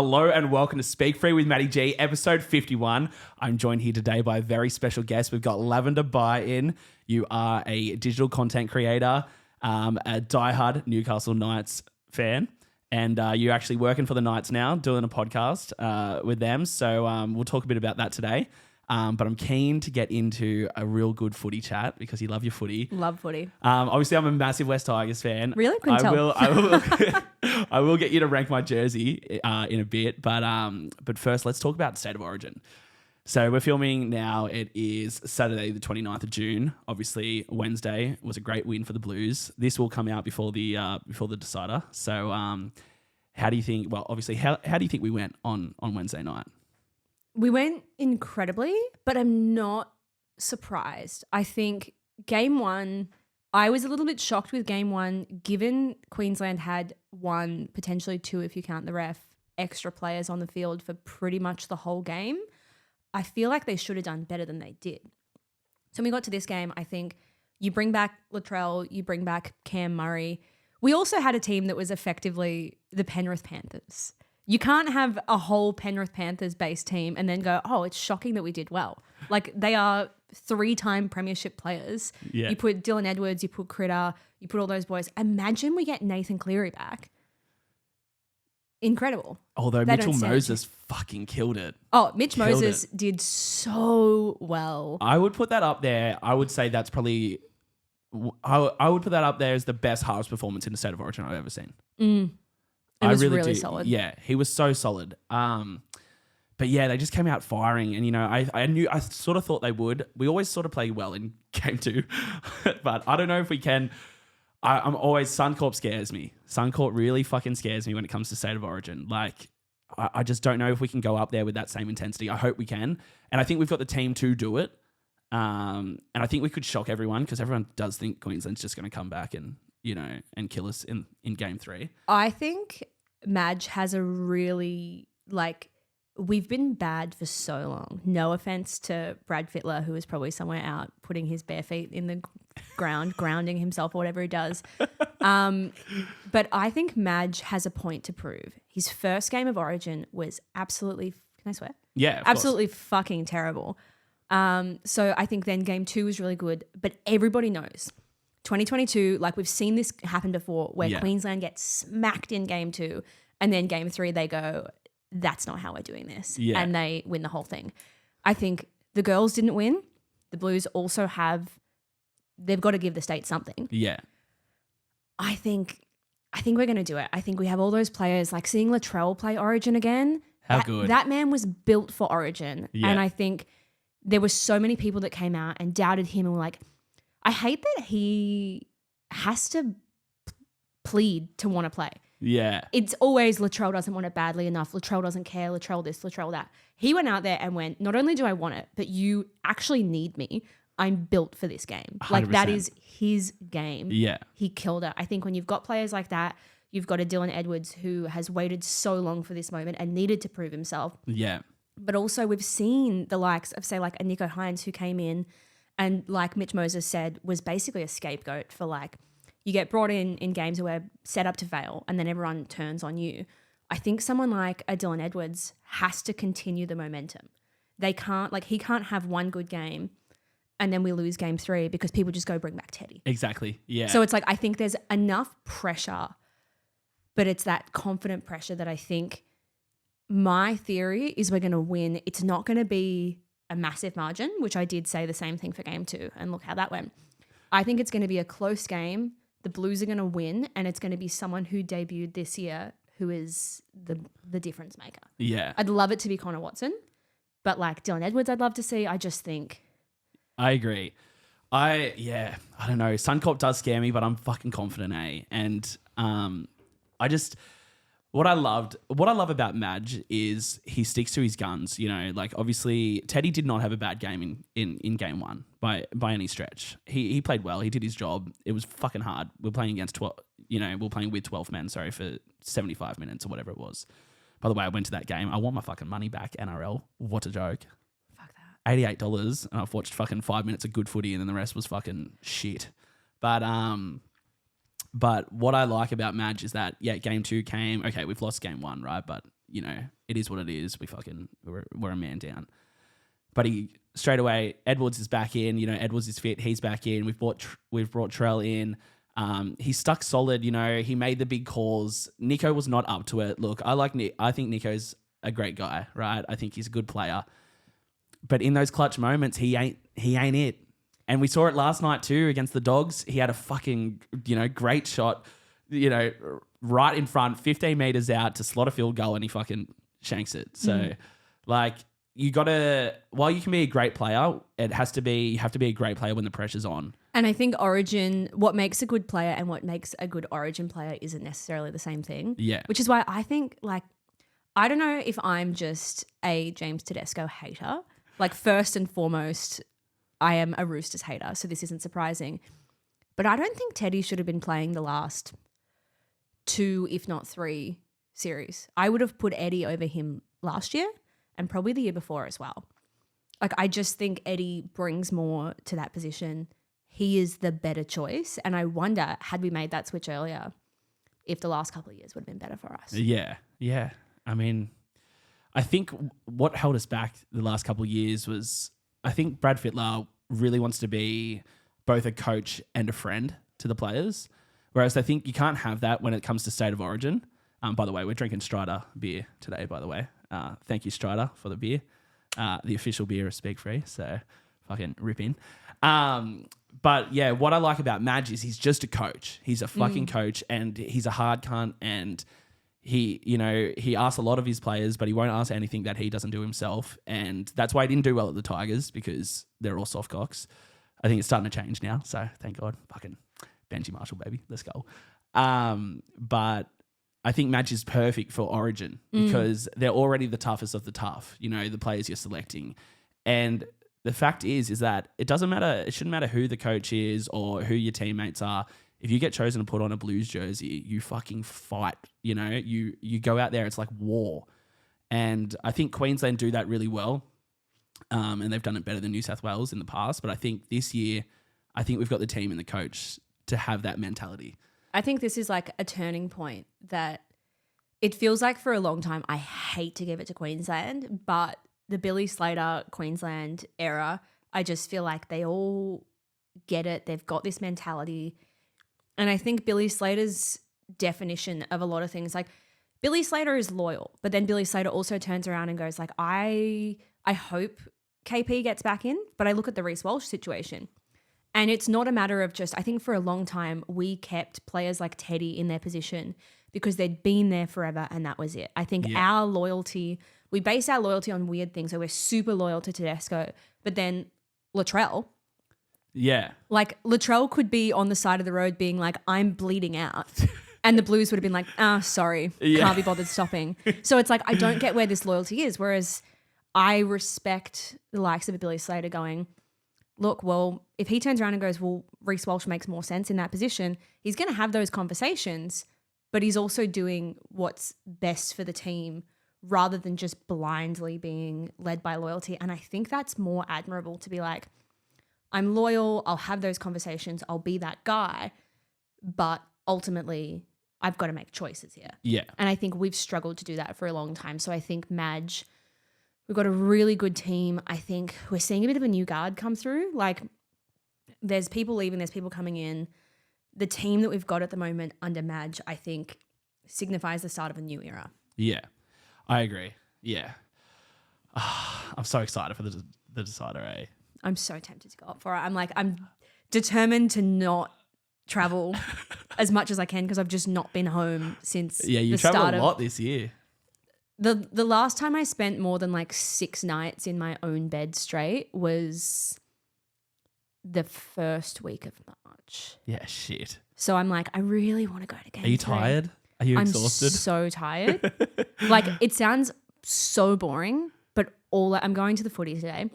Hello and welcome to Speak Free with MattyG, episode 51. I'm joined here today by a very special guest. We've got Lavender Baj in. You are a digital content creator, a diehard Newcastle Knights fan, and you're actually working for the Knights now, doing a podcast with them. So we'll talk a bit about that today. But I'm keen to get into a real good footy chat because you love your footy. Love footy. Obviously, I'm a massive West Tigers fan. Really? Couldn't tell. I will get you to rank my jersey in a bit. But first, let's talk about State of Origin. So we're filming now. It is Saturday, the 29th of June. Obviously, Wednesday was a great win for the Blues. This will come out before the decider. So how do you think? Well, obviously, how do you think we went on Wednesday night? We went incredibly, but I'm not surprised. I think game one, I was a little bit shocked with game one, given Queensland had one, potentially two if you count the ref, extra players on the field for pretty much the whole game. I feel like they should have done better than they did. So when we got to this game, I think you bring back Latrell, you bring back Cam Murray. We also had a team that was effectively the Penrith Panthers. You can't have a whole Penrith Panthers based team and then go, oh, it's shocking that we did well. Like, they are 3-time premiership players. Yeah. You put Dylan Edwards, you put Critter, you put all those boys. Imagine we get Nathan Cleary back. Incredible. Although Mitchell Moses fucking killed it. Oh, Mitch Moses did so well. I would put that up there. I would say that's probably, I would put that up there as the best halves performance in the State of Origin I've ever seen. It was really solid. Yeah, he was so solid. But yeah, they just came out firing, and I sort of thought they would. We always sort of play well in game two, but I don't know if we can. I'm always Suncorp scares me. Suncorp really fucking scares me when it comes to State of Origin. Like, I just don't know if we can go up there with that same intensity. I hope we can, and I think we've got the team to do it. And I think we could shock everyone because everyone does think Queensland's just going to come back and kill us in game three. I think Madge has a really, we've been bad for so long. No offense to Brad Fittler, who is probably somewhere out putting his bare feet in the ground, grounding himself or whatever he does. But I think Madge has a point to prove. His first game of Origin was absolutely, can I swear? Yeah, absolutely fucking terrible. So I think then game two was really good, but everybody knows 2022, we've seen this happen before where Queensland gets smacked in game two and then game three they go, that's not how we're doing this. Yeah. And they win the whole thing. I think the girls didn't win. The Blues also they've got to give the state something. Yeah. I think we're going to do it. I think we have all those players, seeing Latrell play Origin again. How good. That man was built for Origin. Yeah. And I think there were so many people that came out and doubted him and were like, I hate that he has to plead to want to play. Yeah. It's always Latrell doesn't want it badly enough. Latrell doesn't care. Latrell this, Latrell that. He went out there and went, not only do I want it, but you actually need me. I'm built for this game. 100%. That is his game. Yeah. He killed it. I think when you've got players like that, you've got a Dylan Edwards who has waited so long for this moment and needed to prove himself. Yeah. But also we've seen the likes of, say, a Nico Hines who came in and, like Mitch Moses said, was basically a scapegoat for, you get brought in games where we're set up to fail and then everyone turns on you. I think someone like a Dylan Edwards has to continue the momentum. They can't, he can't have one good game and then we lose game three because people just go bring back Teddy. Exactly, yeah. So it's I think there's enough pressure, but it's that confident pressure that I think my theory is we're going to win. It's not going to be a massive margin, which I did say the same thing for game two, and look how that went. I think it's going to be a close game. The Blues are going to win, and it's going to be someone who debuted this year who is the difference maker. Yeah. I'd love it to be Connor Watson, but Dylan Edwards I'd love to see. I just think. I agree. I don't know. Suncorp does scare me, but I'm fucking confident, And What I love about Madge is he sticks to his guns. Obviously Teddy did not have a bad game in game one by any stretch. He played well. He did his job. It was fucking hard. We're playing against 12. We're playing with 12 men. Sorry, for 75 minutes or whatever it was. By the way, I went to that game. I want my fucking money back. NRL. What a joke. Fuck that. $88, and I've watched fucking 5 minutes of good footy, and then the rest was fucking shit. But what I like about Madge is that, game two came, okay, we've lost game one, right? But you know, it is what it is. We're a man down. But he straight away, Edwards is back in. You know, Edwards is fit. He's back in. We've brought Trell in. He stuck solid. You know, he made the big calls. Nico was not up to it. Look, I think Nico's a great guy, right? I think he's a good player. But in those clutch moments, he ain't it. And we saw it last night too against the Dogs. He had a fucking, you know, great shot, you know, right in front, 15 meters out to slot a field goal, and he fucking shanks it. So, like, you gotta, while you can be a great player, you have to be a great player when the pressure's on. And I think Origin, what makes a good player and what makes a good Origin player isn't necessarily the same thing. Yeah. Which is why I think, like, I don't know if I'm just a James Tedesco hater. Like, first and foremost, I am a Roosters hater, so this isn't surprising. But I don't think Teddy should have been playing the last 2, if not 3 series. I would have put Eddie over him last year and probably the year before as well. Like, I just think Eddie brings more to that position. He is the better choice. And I wonder, had we made that switch earlier, if the last couple of years would have been better for us. Yeah. I mean, I think what held us back the last couple of years was, I think Brad Fittler really wants to be both a coach and a friend to the players. Whereas I think you can't have that when it comes to State of Origin. By the way, we're drinking Strider beer today, by the way. Thank you, Strider, for the beer. The official beer of Speak Free, so fucking rip in. But yeah, what I like about Madge is he's just a coach. He's a fucking coach, and he's a hard cunt, and he asks a lot of his players, but he won't ask anything that he doesn't do himself. And that's why he didn't do well at the Tigers, because they're all soft cocks. I think it's starting to change now, so thank God. Fucking Benji Marshall, baby. Let's go. But I think Madge is perfect for Origin because they're already the toughest of the tough, you know, the players you're selecting. And the fact is that it doesn't matter, it shouldn't matter who the coach is or who your teammates are. If you get chosen to put on a Blues jersey, you fucking fight, you know, you go out there, it's like war. And I think Queensland do that really well. And they've done it better than New South Wales in the past. But I think this year, I think we've got the team and the coach to have that mentality. I think this is like a turning point that it feels like for a long time, I hate to give it to Queensland, but the Billy Slater Queensland era, I just feel like they all get it. They've got this mentality. And I think Billy Slater's definition of a lot of things, like Billy Slater is loyal, but then Billy Slater also turns around and goes like, I hope KP gets back in, but I look at the Reece Walsh situation. And it's not a matter of just, I think for a long time, we kept players like Teddy in their position because they'd been there forever and that was it. I think our loyalty, we base our loyalty on weird things. So we're super loyal to Tedesco, but then Latrell. Yeah. Like Latrell could be on the side of the road being like, I'm bleeding out. And the Blues would have been like, sorry, can't be bothered stopping. So it's like, I don't get where this loyalty is. Whereas I respect the likes of a Billy Slater going, look, well, if he turns around and goes, well, Reece Walsh makes more sense in that position, he's going to have those conversations, but he's also doing what's best for the team rather than just blindly being led by loyalty. And I think that's more admirable to be like, I'm loyal, I'll have those conversations, I'll be that guy, but ultimately I've got to make choices here. Yeah. And I think we've struggled to do that for a long time. So I think Madge, we've got a really good team. I think we're seeing a bit of a new guard come through. Like there's people leaving, there's people coming in. The team that we've got at the moment under Madge, I think, signifies the start of a new era. Yeah, I agree. Yeah. I'm so excited for the decider, eh? I'm so tempted to go up for it. I'm determined to not travel as much as I can because I've just not been home since you traveled a lot this year. The last time I spent more than like 6 nights in my own bed straight was the first week of March. Yeah, shit. So I'm like, I really want to go to games. Are you tired? Are you exhausted? I'm so tired. Like it sounds so boring, but I'm going to the footy today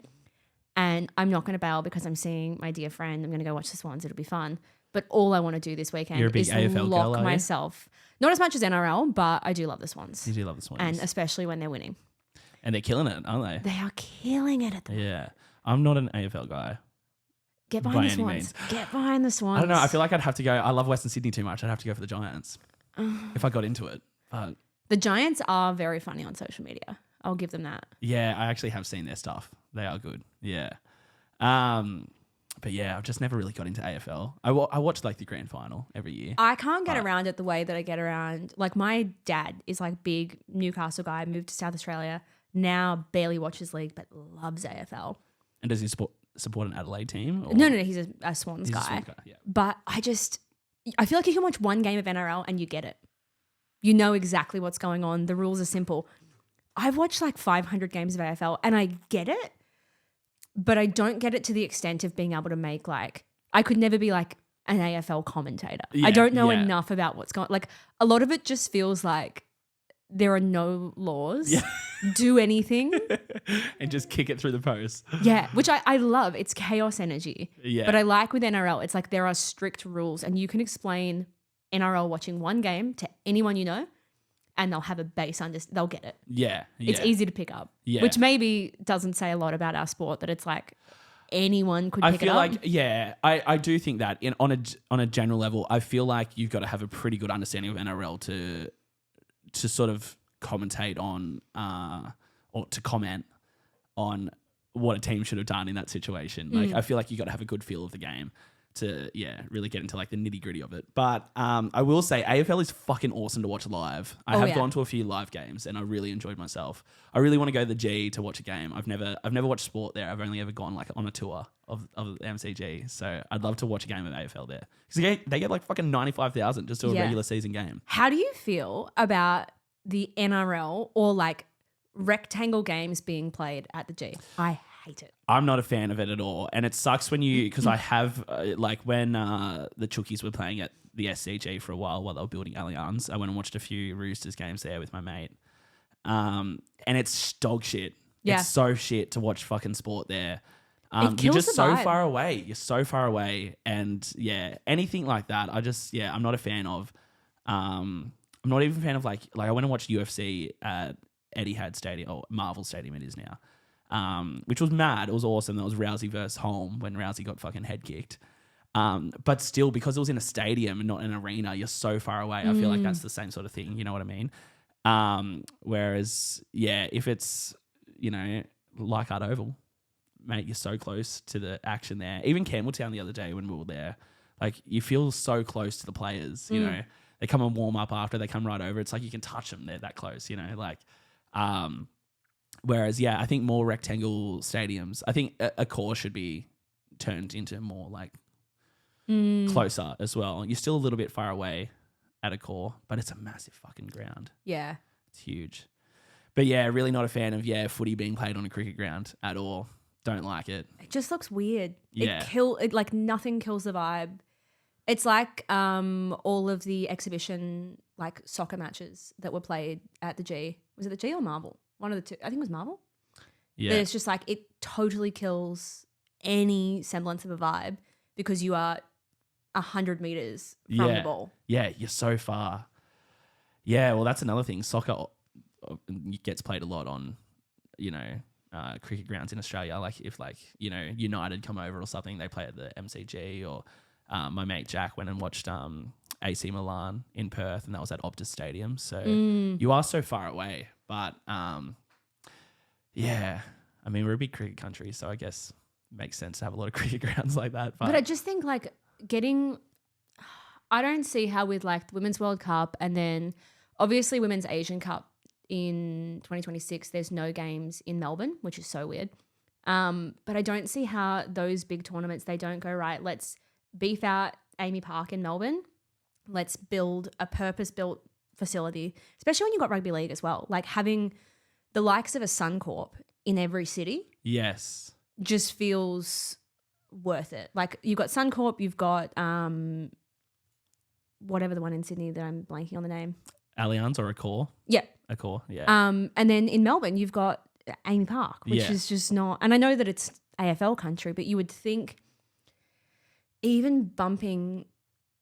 and I'm not going to bail because I'm seeing my dear friend. I'm going to go watch the Swans. It'll be fun. But all I want to do this weekend is AFL lock girl, myself. Not as much as NRL, but I do love the Swans. You do love the Swans. And especially when they're winning. And they're killing it, aren't they? They are killing it at the moment. Yeah. I'm not an AFL guy. Get behind the Swans. Get behind the Swans. I don't know. I feel like I'd have to go. I love Western Sydney too much. I'd have to go for the Giants if I got into it. But The Giants are very funny on social media. I'll give them that. Yeah, I actually have seen their stuff. They are good. Yeah. But yeah, I've just never really got into AFL. I watch like the grand final every year. I can't get around it the way that I get around. Like my dad is like big Newcastle guy, moved to South Australia, now barely watches league but loves AFL. And does he support an Adelaide team? Or? No, he's a Swans He's guy. a Swans guy, yeah. But I feel like you can watch one game of NRL and you get it. You know exactly what's going on. The rules are simple. I've watched like 500 games of AFL and I get it, but I don't get it to the extent of being able to make like, I could never be like an AFL commentator. Yeah, I don't know enough about what's going on. Like a lot of it just feels like there are no laws. Yeah. Do anything. And just kick it through the post. Yeah, which I love. It's chaos energy. Yeah. But I like with NRL, it's like there are strict rules and you can explain NRL watching one game to anyone you know and they'll have a base they'll get it. Yeah. It's easy to pick up. Yeah. Which maybe doesn't say a lot about our sport that it's like anyone could pick it up. I feel like, I do think that on a general level, I feel like you've got to have a pretty good understanding of NRL to sort of commentate on or to comment on what a team should have done in that situation. Like I feel like you got to have a good feel of the game to really get into like the nitty gritty of it. But I will say AFL is fucking awesome to watch live. I have gone to a few live games and I really enjoyed myself. I really want to go to the G to watch a game. I've never watched sport there. I've only ever gone like on a tour of the MCG. So I'd love to watch a game of AFL there because they get like fucking 95,000 just to a regular season game. How do you feel about the NRL or like rectangle games being played at the G? I hate it. I'm not a fan of it at all. And it sucks when because I have, like when the Chookies were playing at the SCG for a while they were building Allianz, I went and watched a few Roosters games there with my mate. And it's dog shit. Yeah. It's so shit to watch fucking sport there. It kills You're just the so vibe. far away. You're so far away. And anything like that, I'm not a fan of. I'm not even a fan of like I went and watched UFC at Etihad Stadium, or Marvel Stadium it is now. Which was mad. It was awesome. That was Rousey versus Holm when Rousey got fucking head kicked. But still, because it was in a stadium and not an arena, you're so far away. I feel like that's the same sort of thing. You know what I mean? Whereas, if it's, Leichhardt Oval, mate, you're so close to the action there. Even Campbelltown the other day when we were there, like you feel so close to the players, you know. They come and warm up after, they come right over. It's like you can touch them. They're that close, whereas, I think more rectangle stadiums, I think a core should be turned into more like closer as well. You're still a little bit far away at a core, but it's a massive fucking ground. Yeah. It's huge. But really not a fan of, footy being played on a cricket ground at all. Don't like it. It just looks weird. Yeah. Like nothing kills the vibe. It's like all of the exhibition like soccer matches that were played at the G. Was it the G or Marvel? One of the two. I think it was Marvel. Yeah. That it's just like it totally kills any semblance of a vibe because you are 100 meters from the ball. Yeah, you're so far. Yeah, well, that's another thing. Soccer gets played a lot on, cricket grounds in Australia. Like if United come over or something, they play at the MCG. Or my mate Jack went and watched AC Milan in Perth, and that was at Optus Stadium. So you are so far away. But I mean, we're a big cricket country, so I guess it makes sense to have a lot of cricket grounds like that. But I just think like I don't see how with like the Women's World Cup and then obviously Women's Asian Cup in 2026, there's no games in Melbourne, which is so weird. But I don't see how those big tournaments, they don't go, right, let's beef out Amy Park in Melbourne. Let's build a purpose-built facility, especially when you've got rugby league as well. Like having the likes of a Suncorp in every city. Yes. Just feels worth it. Like you've got Suncorp, you've got whatever the one in Sydney that I'm blanking on the name. Allianz or a core? Yeah. A core, yeah. And then in Melbourne, you've got Amy Park, which is just not, and I know that it's AFL country, but you would think even bumping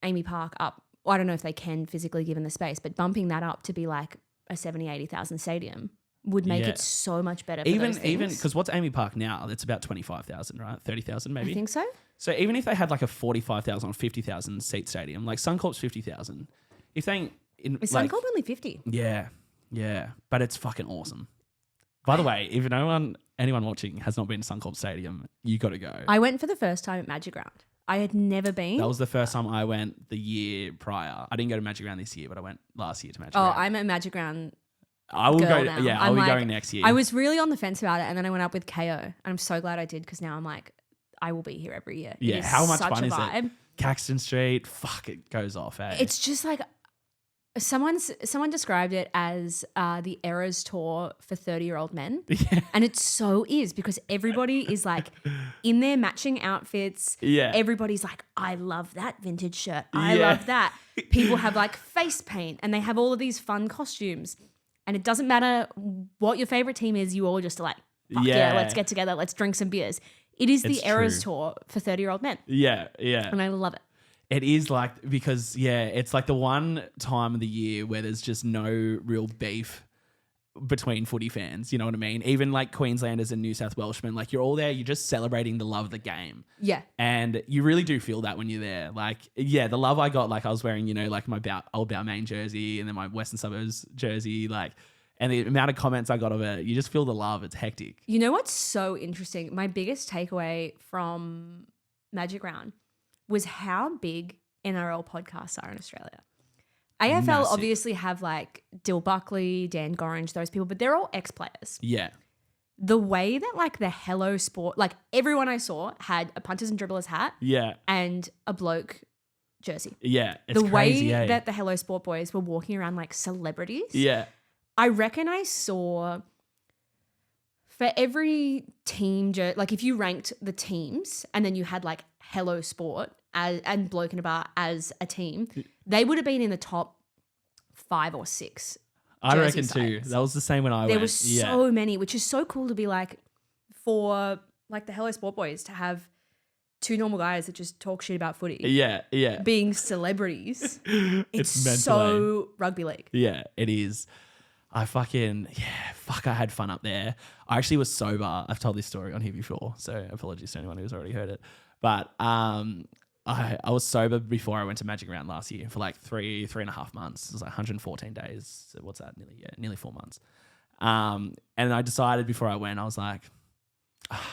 Amy Park up, well, I don't know if they can physically given the space, but bumping that up to be like a 70, 80,000 stadium would make it so much better for those things. Even because what's Amy Park now? It's about 25,000, right? 30,000 maybe? I think so. So even if they had like a 45,000 or 50,000 seat stadium, like Suncorp's 50,000. If they... Is Suncorp only 50? Yeah. Yeah, but it's fucking awesome. By the way, if anyone watching has not been to Suncorp Stadium, you got to go. I went for the first time at Magic Round. I had never been. That was the first time I went the year prior. I didn't go to Magic Round this year, but I went last year to Magic Round. I'm at Magic Round. I will girl go. now. Yeah, I'll be going next year. I was really on the fence about it, and then I went up with KO, and I'm so glad I did because now I'm like, I will be here every year. Yeah, it is how much such fun a is vibe. it? Caxton Street, fuck, it goes off. Eh? It's just like someone described it as the Eras Tour for 30-year-old men, and it so is because everybody is like in their matching outfits. Yeah, everybody's like, I love that vintage shirt. I love that. People have like face paint, and they have all of these fun costumes. And it doesn't matter what your favorite team is, you all just are like, fuck yeah, let's get together, let's drink some beers. It is the Eras Tour for 30-year-old men. Yeah, yeah. And I love it. It is like, because, it's like the one time of the year where there's just no real beef between footy fans, you know what I mean? Even like Queenslanders and New South Welshmen, like you're all there, you're just celebrating the love of the game. Yeah. And you really do feel that when you're there. Like, the love I got, like I was wearing, like my old Balmain jersey and then my Western Suburbs jersey, like, and the amount of comments I got of it, you just feel the love. It's hectic. You know what's so interesting? My biggest takeaway from Magic Round was how big NRL podcasts are in Australia. AFL Massive. obviously have like Dill Buckley, Dan Gorringe, those people, but they're all ex-players. Yeah. The way that like the Hello Sport, like everyone I saw had a punters and dribblers hat and a bloke jersey. Yeah. It's the crazy, way that the Hello Sport boys were walking around like celebrities. Yeah. I reckon I saw for every team, like if you ranked the teams and then you had like Hello Sport and Bloke in a Bar as a team, they would have been in the top 5 or 6. I reckon too. That was the same when I went. There were so many, which is so cool to be like, for like the Hello Sport boys to have 2 normal guys that just talk shit about footy. Yeah, yeah. Being celebrities. it's so so rugby league. Yeah, it is. I had fun up there. I actually was sober. I've told this story on here before, so apologies to anyone who's already heard it. But I was sober before I went to Magic Round last year for like 3.5 months. It was like 114 days. So what's that? Nearly 4 months. And I decided before I went, I was like,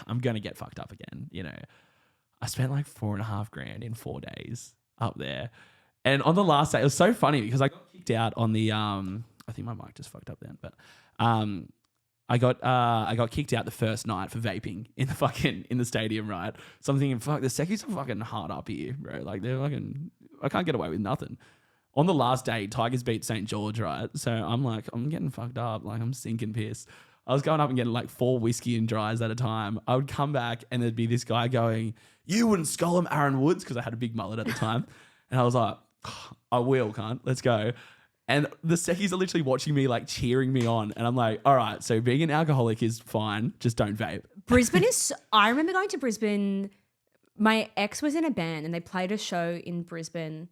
I'm going to get fucked up again. You know, I spent like $4,500 in 4 days up there. And on the last day, it was so funny because I got kicked out on the, I think my mic just fucked up then, but I got kicked out the first night for vaping in the stadium, right? So I'm thinking, fuck, the Seckies are fucking hard up here, bro. Like they're fucking, I can't get away with nothing. On the last day, Tigers beat St. George, right? So I'm like, I'm getting fucked up. Like I'm sinking piss. I was going up and getting like 4 whiskey and dries at a time. I would come back and there'd be this guy going, you wouldn't skull him, Aaron Woods, because I had a big mullet at the time. And I was like, I will, cunt. Let's go. And the Seckies are literally watching me, like cheering me on. And I'm like, all right, so being an alcoholic is fine. Just don't vape. Brisbane is, I remember going to Brisbane. My ex was in a band and they played a show in Brisbane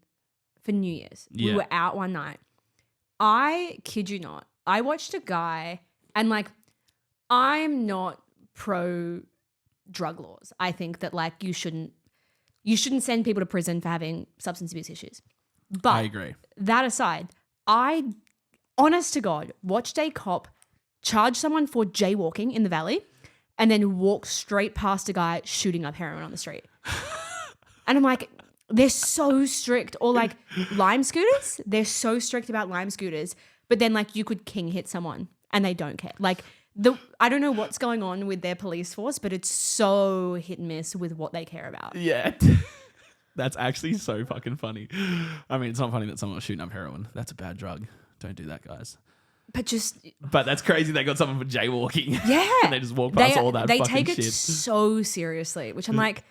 for New Year's. Yeah. We were out one night. I kid you not. I watched a guy and like, I'm not pro drug laws. I think that like you shouldn't send people to prison for having substance abuse issues. But I agree. That aside, I, honest to God, watched a cop charge someone for jaywalking in the valley and then walk straight past a guy shooting up heroin on the street. And I'm like, they're so strict. Or like lime scooters, they're so strict about lime scooters, but then like you could king hit someone and they don't care. Like I don't know what's going on with their police force, but it's so hit and miss with what they care about. Yeah. That's actually so fucking funny. I mean, it's not funny that someone was shooting up heroin. That's a bad drug. Don't do that, guys. But that's crazy. They got someone for jaywalking. Yeah. And they just walk past all that fucking shit. They take it so seriously, which I'm like,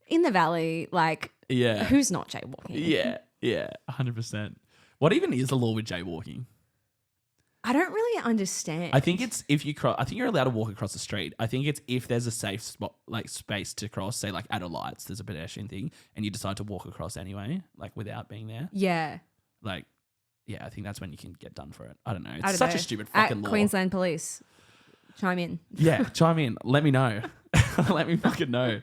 in the valley, like, who's not jaywalking? Yeah, 100%. What even is the law with jaywalking? I don't really understand. I think it's if you cross. I think you're allowed to walk across the street. I think it's if there's a safe spot, like space to cross. Say like at a lights, there's a pedestrian thing, and you decide to walk across anyway, like without being there. Yeah. Like, yeah, I think that's when you can get done for it. I don't know. It's such a stupid fucking law. Queensland Police, chime in. Yeah, chime in. Let me know. Let me fucking know.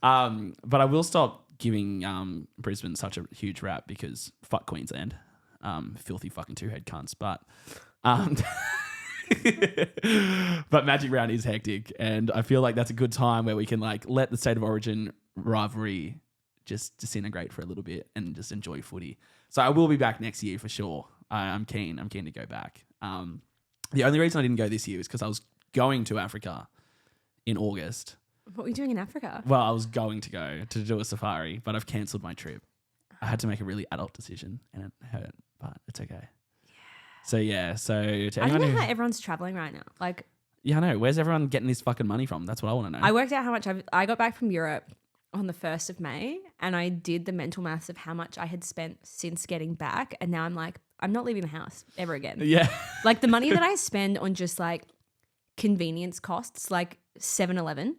But I will stop giving Brisbane such a huge rap because fuck Queensland. Filthy fucking 2-head cunts. But Um, but Magic Round is hectic, and I feel like that's a good time where we can like let the State of Origin rivalry just disintegrate for a little bit and just enjoy footy. So I will be back next year for sure. I'm keen to go back. The only reason I didn't go this year is because I was going to Africa in August. What were you doing in Africa? Well, I was going to go to do a safari, but I've cancelled my trip. I had to make a really adult decision and it hurt, but it's okay. So to I anyone don't know who, how everyone's traveling right now. Like, yeah, I know. Where's everyone getting this fucking money from? That's what I want to know. I worked out how much I got back from Europe on the 1st of May, and I did the mental maths of how much I had spent since getting back, and now I'm like, I'm not leaving the house ever again. Yeah. Like the money that I spend on just like convenience costs, like 7-Eleven,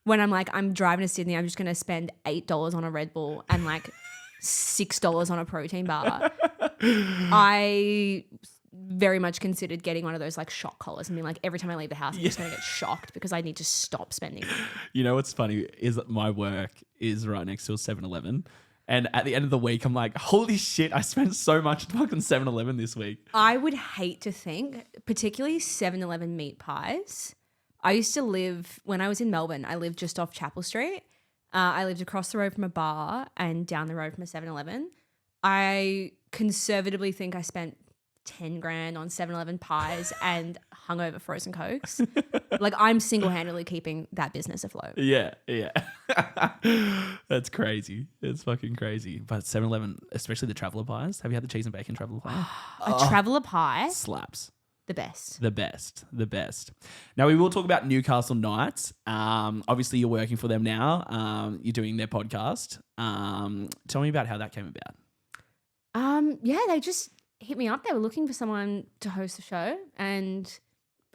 when I'm like, I'm driving to Sydney, I'm just going to spend $8 on a Red Bull and like $6 on a protein bar. I very much considered getting one of those like shock collars and being like, every time I leave the house, I'm just going to get shocked because I need to stop spending money. You know what's funny is that my work is right next to a 7-Eleven. And at the end of the week, I'm like, holy shit, I spent so much at fucking 7-Eleven this week. I would hate to think, particularly 7-Eleven meat pies. I used to live, when I was in Melbourne, I lived just off Chapel Street. I lived across the road from a bar and down the road from a 7-Eleven. I conservatively think I spent 10 grand on 7-Eleven pies and hungover frozen Cokes. Like I'm single-handedly keeping that business afloat. Yeah. That's crazy. It's fucking crazy. But 7-Eleven, especially the traveller pies. Have you had the cheese and bacon traveller pie? A traveller pie? Slaps. The best. The best. Now we will talk about Newcastle Knights. Obviously you're working for them now. You're doing their podcast. Tell me about how that came about. Yeah, they just hit me up. They were looking for someone to host the show, and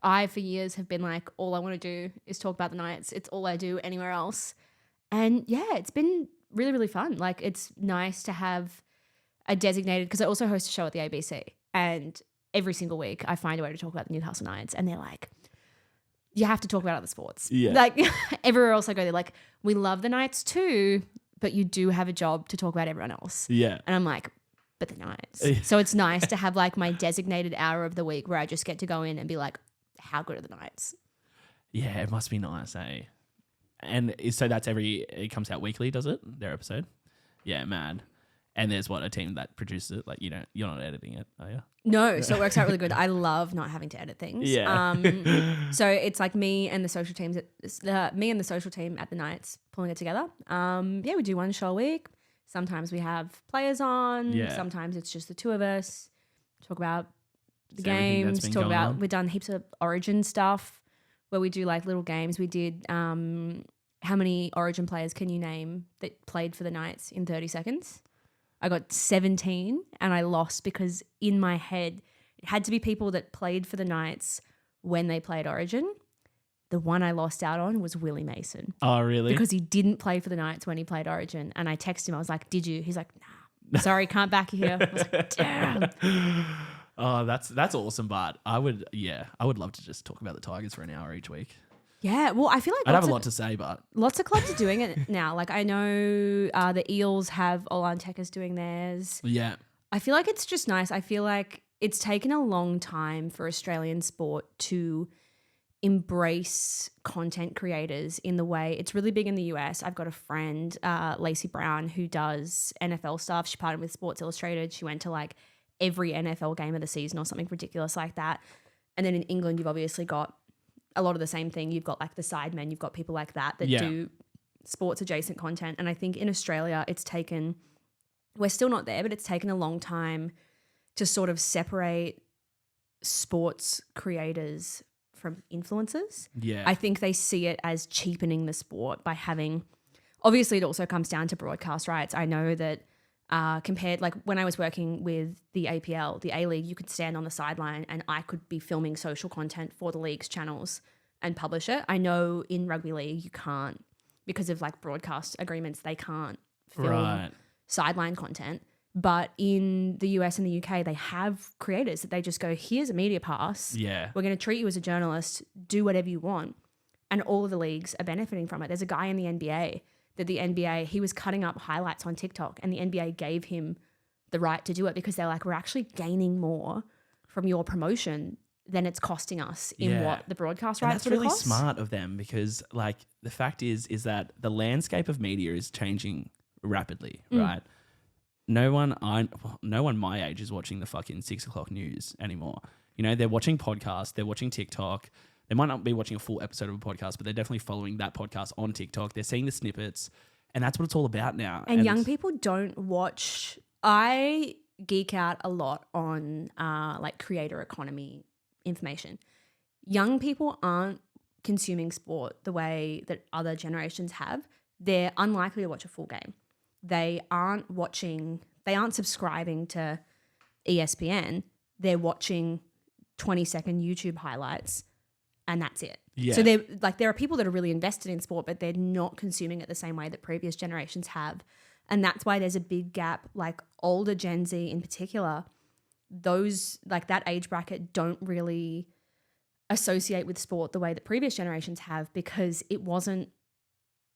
I for years have been like, all I want to do is talk about the Knights. It's all I do anywhere else. And yeah, it's been really, really fun. Like it's nice to have a designated, because I also host a show at the ABC, and every single week I find a way to talk about the Newcastle Knights, and they're like, you have to talk about other sports. Yeah. Like everywhere else I go, they're like, we love the Knights too, but you do have a job to talk about everyone else. Yeah. And I'm like, but the Knights. So it's nice to have like my designated hour of the week where I just get to go in and be like, how good are the Knights? Yeah, it must be nice, eh? And so it comes out weekly, does it? Their episode? Yeah, mad. And there's a team that produces it. Like, you're not editing it, are you? No, so it works out really good. I love not having to edit things. Yeah. So it's like me and the social team at the Knights pulling it together. Yeah, we do one show a week. Sometimes we have players on. Yeah. Sometimes it's just the two of us. Talk about the Everything that's games. been Talk going about on. we've done heaps of Origin stuff where we do like little games. We did how many Origin players can you name that played for the Knights in 30 seconds? I got 17 and I lost because in my head it had to be people that played for the Knights when they played Origin. The one I lost out on was Willie Mason. Oh, really? Because he didn't play for the Knights when he played Origin. And I texted him, I was like, did you? He's like, nah, sorry, can't back you here. I was like, damn. Oh, that's awesome, but I would love to just talk about the Tigers for an hour each week. Yeah, well, I feel like I'd have a lot to say, but lots of clubs are doing it now. Like I know the Eels have Olan Tekers doing theirs. yeah. I feel like it's just nice. I feel like it's taken a long time for Australian sport to embrace content creators in the way it's really big in the US. I've got a friend, Lacey Brown, who does NFL stuff. She partnered with Sports Illustrated. She went to like every NFL game of the season or something ridiculous like that. And then in England, you've obviously got a lot of the same thing. You've got like the sidemen, you've got people like that do sports adjacent content. And I think in Australia, we're still not there, but it's taken a long time to sort of separate sports creators from influencers. Yeah. I think they see it as cheapening the sport by having, obviously it also comes down to broadcast rights. I know that compared, like when I was working with the APL, the A-League, you could stand on the sideline and I could be filming social content for the league's channels and publish it. I know in rugby league you can't, because of like broadcast agreements, they can't film sideline content. But in the US and the UK, they have creators that they just go, here's a media pass. Yeah. We're going to treat you as a journalist. Do whatever you want. And all of the leagues are benefiting from it. There's a guy in the NBA he was cutting up highlights on TikTok and the NBA gave him the right to do it because they're like, we're actually gaining more from your promotion, then it's costing us in what the broadcast rights that's really cost. smart of them, because like the fact is that the landscape of media is changing rapidly, right? No one my age is watching the fucking 6 o'clock news anymore. You know, they're watching podcasts, they're watching TikTok. They might not be watching a full episode of a podcast, but they're definitely following that podcast on TikTok. They're seeing the snippets, and that's what it's all about now. And young people don't watch. I geek out a lot on like creator economy information. Young people aren't consuming sport the way that other generations have. They're unlikely to watch a full game. They aren't subscribing to ESPN. They're watching 20-second YouTube highlights, and that's it. Yeah. So there are people that are really invested in sport, but they're not consuming it the same way that previous generations have. And that's why there's a big gap. Like older Gen Z in particular, those like that age bracket don't really associate with sport the way that previous generations have, because it wasn't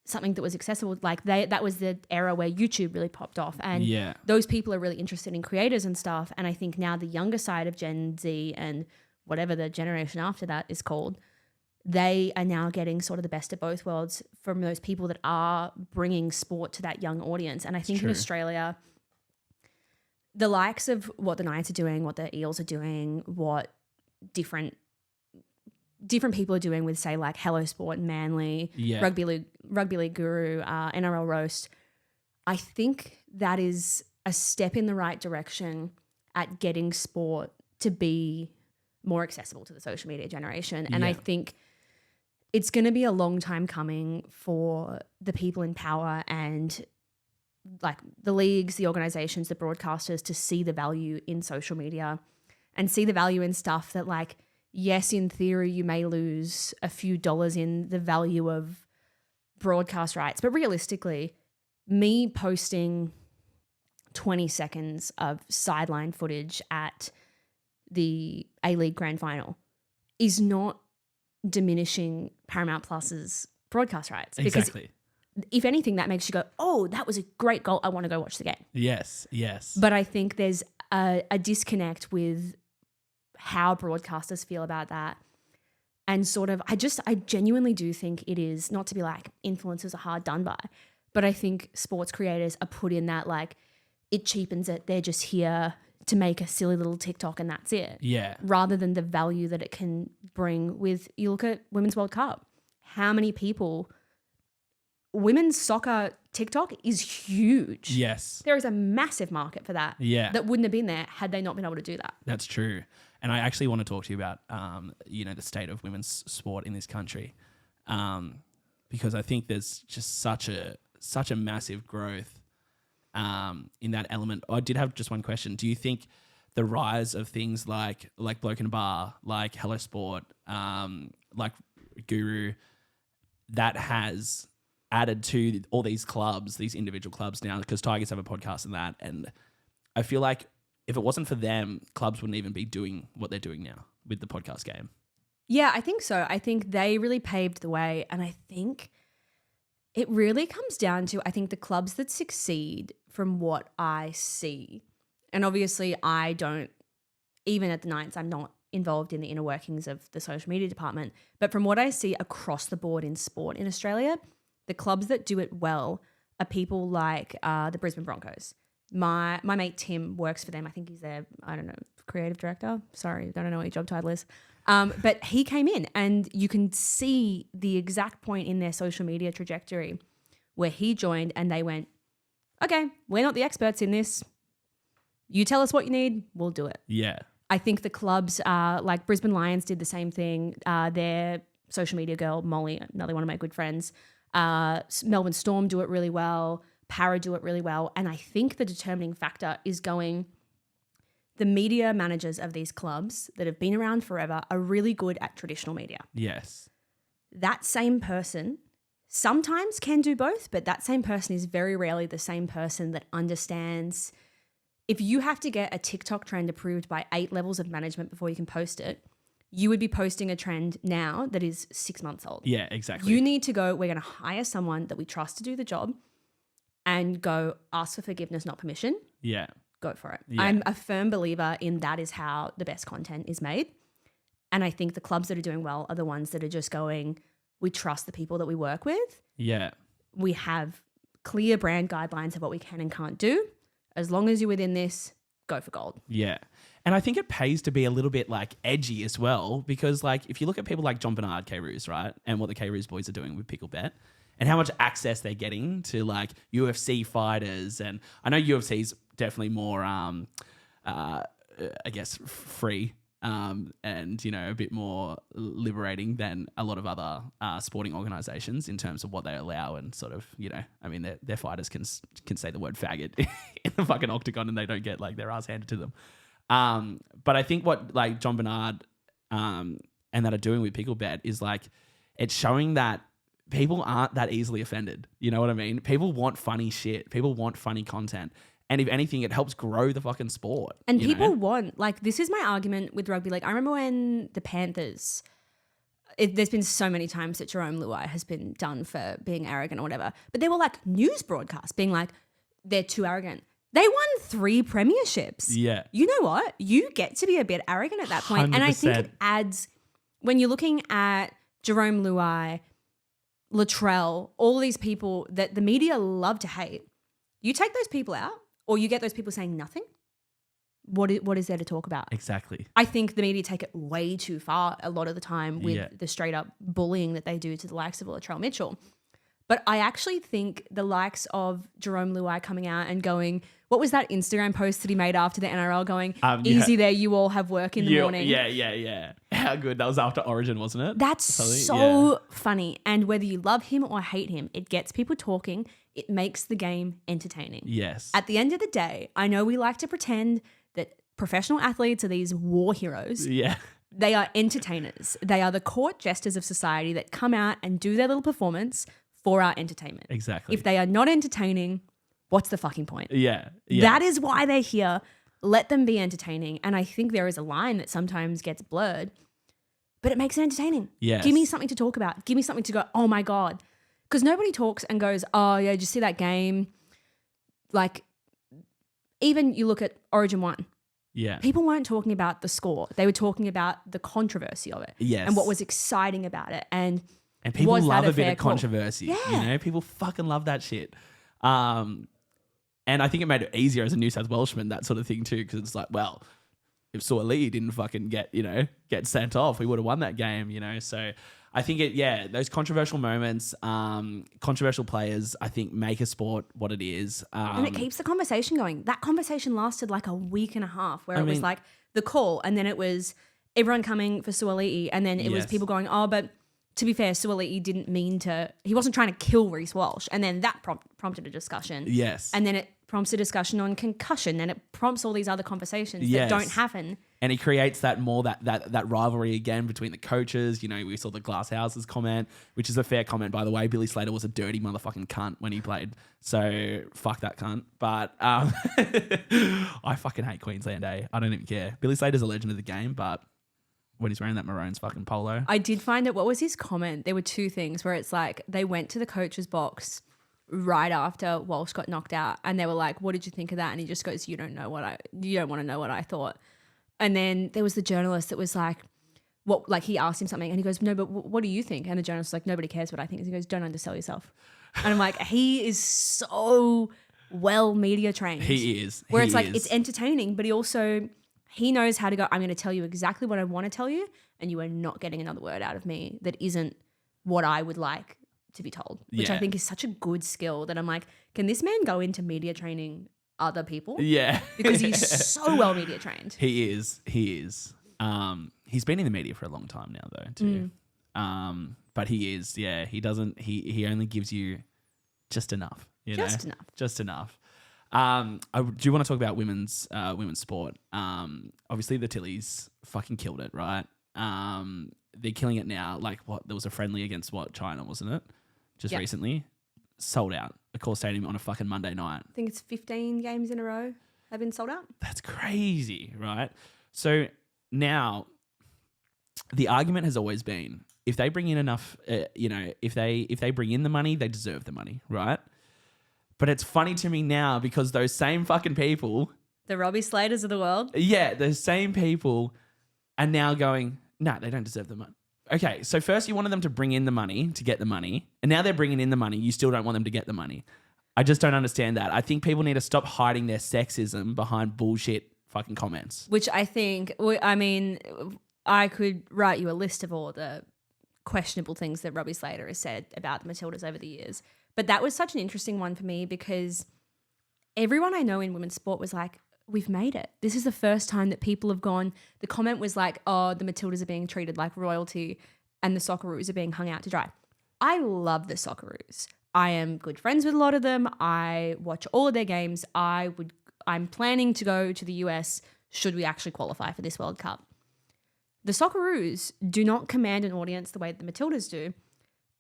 something that was accessible. Like that was the era where YouTube really popped off, and those people are really interested in creators and stuff. And I think now the younger side of Gen Z and whatever the generation after that is called, they are now getting sort of the best of both worlds from those people that are bringing sport to that young audience. And I think in Australia, the likes of what the Knights are doing, what the Eels are doing, what different people are doing with, say, like Hello Sport, Manly, Rugby League Guru, NRL Roast, I think that is a step in the right direction at getting sport to be more accessible to the social media generation. And I think it's going to be a long time coming for the people in power and like the leagues, the organizations, the broadcasters to see the value in social media and see the value in stuff that, like, yes, in theory, you may lose a few dollars in the value of broadcast rights, but realistically, me posting 20 seconds of sideline footage at the A-League Grand Final is not diminishing Paramount Plus's broadcast rights. Exactly. Because if anything, that makes you go, oh, that was a great goal. I want to go watch the game. Yes. But I think there's a disconnect with how broadcasters feel about that. And sort of, I genuinely do think it is, not to be like influencers are hard done by, but I think sports creators are put in that, like, it cheapens it. They're just here to make a silly little TikTok and that's it. Yeah. Rather than the value that it can bring with, you look at Women's World Cup. How many people, women's soccer TikTok is huge. Yes. There is a massive market for that. Yeah. That wouldn't have been there had they not been able to do that. That's true. And I actually want to talk to you about, the state of women's sport in this country, because I think there's just such a massive growth in that element. I did have just one question. Do you think the rise of things like Bloke in a Bar, like Hello Sport, like Guru, that has added to all these clubs, these individual clubs now, because Tigers have a podcast and that, and I feel like if it wasn't for them, clubs wouldn't even be doing what they're doing now with the podcast game. Yeah, I think so. I think they really paved the way, and I think it really comes down to, I think the clubs that succeed from what I see, and obviously I don't, even at the Knights, I'm not involved in the inner workings of the social media department, but from what I see across the board in sport in Australia, the clubs that do it well are people like the Brisbane Broncos. My mate Tim works for them. I think he's their, creative director. Sorry, I don't know what your job title is. But he came in and you can see the exact point in their social media trajectory where he joined and they went, okay, we're not the experts in this. You tell us what you need, we'll do it. Yeah. I think the clubs, like Brisbane Lions did the same thing. Their social media girl, Molly, another one of my good friends, Melbourne Storm do it really well. Para do it really well. And I think the determining factor is the media managers of these clubs that have been around forever are really good at traditional media. Yes. That same person sometimes can do both, but that same person is very rarely the same person that understands. If you have to get a TikTok trend approved by 8 levels of management before you can post it, you would be posting a trend now that is 6 months old. Yeah, exactly. You need to go, we're going to hire someone that we trust to do the job and go ask for forgiveness, not permission. Yeah. go for it. Yeah. I'm a firm believer in that is how the best content is made. And I think the clubs that are doing well are the ones that are just going, we trust the people that we work with. Yeah. We have clear brand guidelines of what we can and can't do. As long as you're within this, go for gold. Yeah. And I think it pays to be a little bit like edgy as well, because like if you look at people like John Bernard, K-Roos, right? And what the K-Roos boys are doing with Pickle Bet and how much access they're getting to like UFC fighters. And I know UFC's definitely more, I guess, free and, you know, a bit more liberating than a lot of other sporting organizations in terms of what they allow and sort of, you know, I mean, their fighters can say the word faggot in the fucking octagon and they don't get like their ass handed to them. But I think what like John Bernard and that are doing with Pickle Bet is like it's showing that people aren't that easily offended. You know what I mean? People want funny shit. People want funny content. And if anything, it helps grow the fucking sport. And people want, like, this is my argument with rugby. Like, I remember when the Panthers, there's been so many times that Jerome Luai has been done for being arrogant or whatever. But they were like news broadcasts being like, they're too arrogant. They won 3 premierships. Yeah. You know what? You get to be a bit arrogant at that point. 100%. And I think it adds, when you're looking at Jerome Luai, Latrell, all these people that the media love to hate, you take those people out or you get those people saying nothing. What is there to talk about? Exactly. I think the media take it way too far a lot of the time with the straight up bullying that they do to the likes of Latrell Mitchell. But I actually think the likes of Jerome Luai coming out and going, what was that Instagram post that he made after the NRL going, easy there, you all have work in the morning. Yeah. How good. That was after Origin, wasn't it? That's so funny. And whether you love him or hate him, it gets people talking. It makes the game entertaining. Yes. At the end of the day, I know we like to pretend that professional athletes are these war heroes. Yeah. They are entertainers. They are the court jesters of society that come out and do their little performance for our entertainment. Exactly. If they are not entertaining, what's the fucking point? Yeah. That is why they're here. Let them be entertaining. And I think there is a line that sometimes gets blurred, but it makes it entertaining. Yes. Give me something to talk about. Give me something to go, oh my God. Because nobody talks and goes, oh yeah, did you see that game? Like, even you look at Origin 1. Yeah. People weren't talking about the score. They were talking about the controversy of it. Yes. And what was exciting about it. And people love a bit of call? controversy. Yeah. You know, people fucking love that shit. And I think it made it easier as a New South Welshman, that sort of thing too, because it's like, well, if Suaalii didn't fucking get sent off, we would have won that game, you know? So I think those controversial moments, controversial players, I think make a sport what it is. And it keeps the conversation going. That conversation lasted like a week and a half where it was like the call and then it was everyone coming for Suaalii and then it was people going, oh, but to be fair, Suaalii didn't mean to, he wasn't trying to kill Reece Walsh. And then that prompted a discussion. Yes. And then it prompts a discussion on concussion and it prompts all these other conversations that don't happen. And it creates that rivalry again between the coaches. You know, we saw the Glass Houses comment, which is a fair comment, by the way. Billy Slater was a dirty motherfucking cunt when he played. So fuck that cunt. But I fucking hate Queensland, I don't even care. Billy Slater's a legend of the game, but when he's wearing that Maroons fucking polo. I did find it. What was his comment? There were 2 things where it's like they went to the coach's box right after Walsh got knocked out and they were like, what did you think of that? And he just goes, you don't want to know what I thought. And then there was the journalist that was like, what, like he asked him something and he goes, no, but what do you think? And the journalist was like, nobody cares what I think. And he goes, don't undersell yourself. And I'm like, he is so well media trained. He is. Where it's like, it's entertaining, but he knows how to go, I'm going to tell you exactly what I want to tell you and you are not getting another word out of me that isn't what I would like to be told, which I think is such a good skill that I'm like, can this man go into media training other people? Yeah. Because he's so well media trained. He is. He's been in the media for a long time now though too. But he is, he only gives you just enough. Just enough. I do want to talk about women's sport. Obviously the Tillies fucking killed it, right? They're killing it now. Like there was a friendly against China, wasn't it? Just recently. Sold out. Accor Stadium on a fucking Monday night. I think it's 15 games in a row have been sold out. That's crazy, right? So now the argument has always been if they bring in enough, if they bring in the money, they deserve the money, right? But it's funny to me now because those same fucking people The Robbie Slaters of the world. Yeah, the same people are now going, no, they don't deserve the money. Okay, so first you wanted them to bring in the money to get the money, and now they're bringing in the money. You still don't want them to get the money. I just don't understand that. I think people need to stop hiding their sexism behind bullshit fucking comments. Which I think, I mean, I could write you a list of all the questionable things that Robbie Slater has said about the Matildas over the years. But that was such an interesting one for me because everyone I know in women's sport was like, we've made it. This is the first time that people have gone. The comment was like, oh, the Matildas are being treated like royalty and the Socceroos are being hung out to dry. I love the Socceroos. I am good friends with a lot of them. I watch all of their games. I'm planning to go to the US should we actually qualify for this World Cup. The Socceroos do not command an audience the way the Matildas do,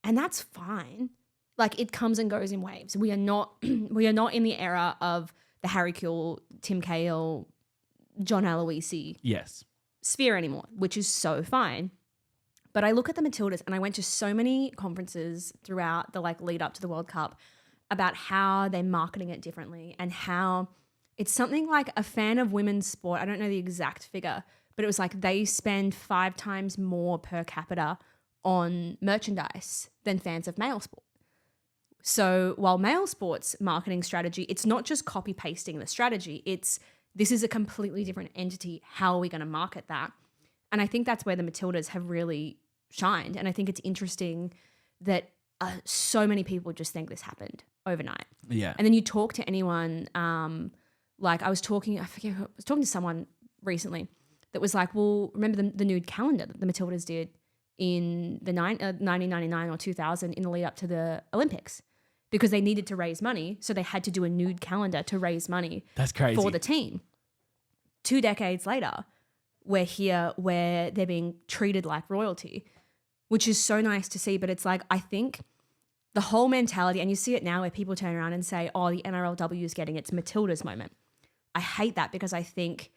and that's fine. Like, it comes and goes in waves. We are not in the era of the Harry Kewell, Tim Cahill, John Aloisi sphere anymore, which is so fine. But I look at the Matildas and I went to so many conferences throughout the lead up to the World Cup about how they're marketing it differently and how it's something like a fan of women's sport. I don't know the exact figure, but it was like they spend 5 times more per capita on merchandise than fans of male sport. So while male sports marketing strategy, it's not just copy pasting the strategy. This is a completely different entity. How are we going to market that? And I think that's where the Matildas have really shined. And I think it's interesting that so many people just think this happened overnight. Yeah. And then you talk to anyone, I was talking to someone recently that was like, well, remember the nude calendar that the Matildas did in the 1999 or 2000 in the lead up to the Olympics? Because they needed to raise money, so they had to do a nude calendar to raise money. That's crazy. For the team. 2 decades later, we're here where they're being treated like royalty, which is so nice to see. But it's like, I think the whole mentality, and you see it now where people turn around and say, oh, the NRLW is getting its Matilda's moment. I hate that because I think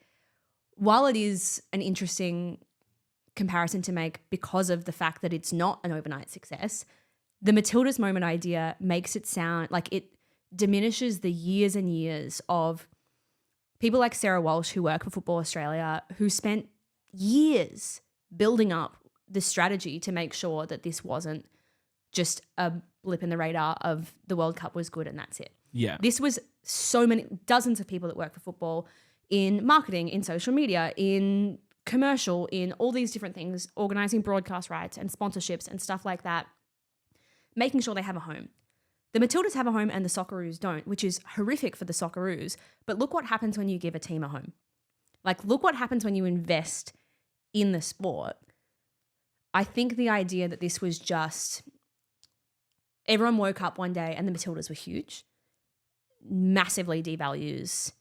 while it is an interesting comparison to make because of the fact that it's not an overnight success, the Matilda's moment idea makes it sound like it diminishes the years and years of people like Sarah Walsh who work for Football Australia who spent years building up the strategy to make sure that this wasn't just a blip in the radar of the World Cup was good and that's it. Yeah. This was so many, dozens of people that work for football in marketing, in social media, in commercial, in all these different things, organising broadcast rights and sponsorships and stuff like that, making sure they have a home. The Matildas have a home and the Socceroos don't, which is horrific for the Socceroos. But look what happens when you give a team a home. Like, look what happens when you invest in the sport. I think the idea that this was just everyone woke up one day and the Matildas were huge massively devalues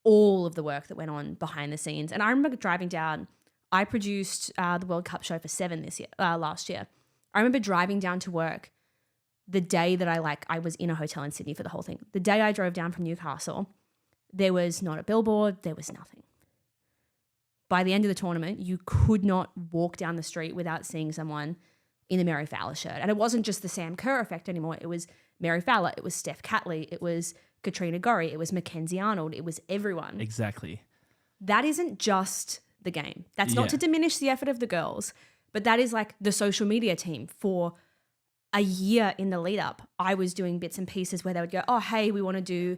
all of the work that went on behind the scenes. And I remember driving down, I produced the World Cup show for 7 last year. I remember driving down to work the day that I was in a hotel in Sydney for the whole thing. The day I drove down from Newcastle, there was not a billboard, there was nothing. By the end of the tournament, you could not walk down the street without seeing someone in a Mary Fowler shirt. And it wasn't just the Sam Kerr effect anymore. It was Mary Fowler, it was Steph Catley, it was Katrina Gorry, it was Mackenzie Arnold, it was everyone. Exactly. That isn't just the game. That's not to diminish the effort of the girls, but that is like the social media team. For a year in the lead up, I was doing bits and pieces where they would go, oh, hey, we want to do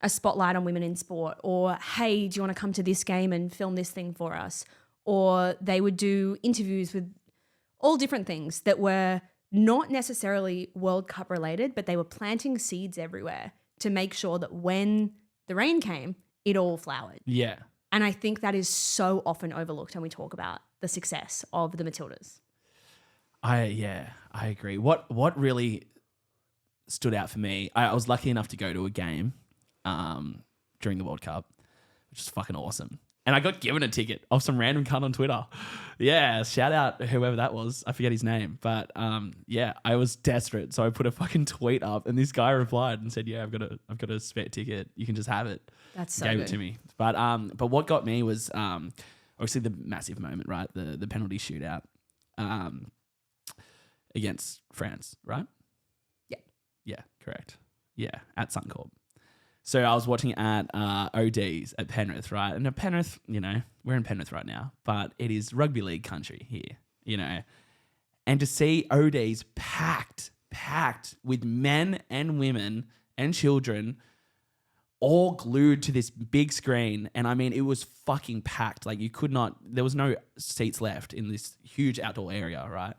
a spotlight on women in sport, or hey, do you want to come to this game and film this thing for us? Or they would do interviews with all different things that were not necessarily World Cup related, but they were planting seeds everywhere to make sure that when the rain came, it all flowered. Yeah. And I think that is so often overlooked when we talk about the success of the Matildas. I agree. What really stood out for me, I was lucky enough to go to a game during the World Cup, which is fucking awesome. And I got given a ticket off some random cunt on Twitter. Yeah, shout out whoever that was. I forget his name. But yeah, I was desperate. So I put a fucking tweet up and this guy replied and said, yeah, I've got a spare ticket. You can just have it. That's so Gave good. it to me. But what got me was obviously the massive moment, right? The penalty shootout against France, right? Yeah. Yeah, correct. Yeah, at Suncorp. So I was watching at ODs at Penrith, right? And at Penrith, we're in Penrith right now, but it is rugby league country here, And to see ODs packed with men and women and children all glued to this big screen. And I mean, it was fucking packed. Like there was no seats left in this huge outdoor area, right?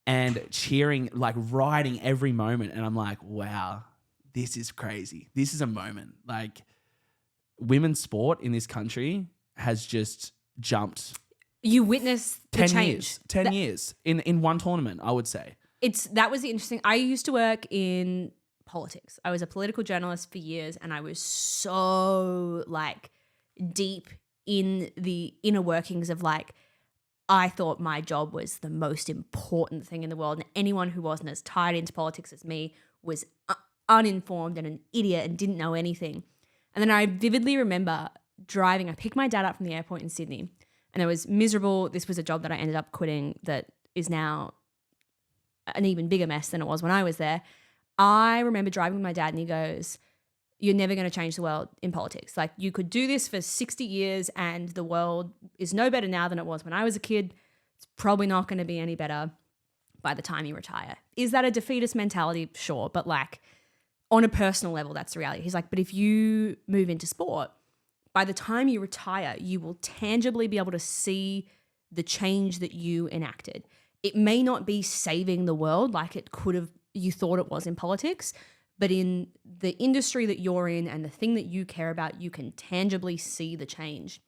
And cheering, like riding every moment. And I'm like, wow, this is crazy. This is a moment. Like women's sport in this country has just jumped. You witness the 10 change. years. 10 years in one tournament, I would say. That was the interesting. I used to work in politics. I was a political journalist for years, and I was so like deep in the inner workings of like, I thought my job was the most important thing in the world, and anyone who wasn't as tied into politics as me was uninformed and an idiot and didn't know anything. And then I vividly remember driving. I picked my dad up from the airport in Sydney, and it was miserable. This was a job that I ended up quitting that is now an even bigger mess than it was when I was there. I remember driving with my dad, and he goes, "You're never going to change the world in politics. Like, you could do this for 60 years and the world is no better now than it was when I was a kid. It's probably not going to be any better by the time you retire." Is that a defeatist mentality? Sure. But like on a personal level, that's the reality. He's like, but if you move into sport, by the time you retire, you will tangibly be able to see the change that you enacted. It may not be saving the world like it could have, you thought it was in politics, but in the industry that you're in and the thing that you care about, you can tangibly see the change.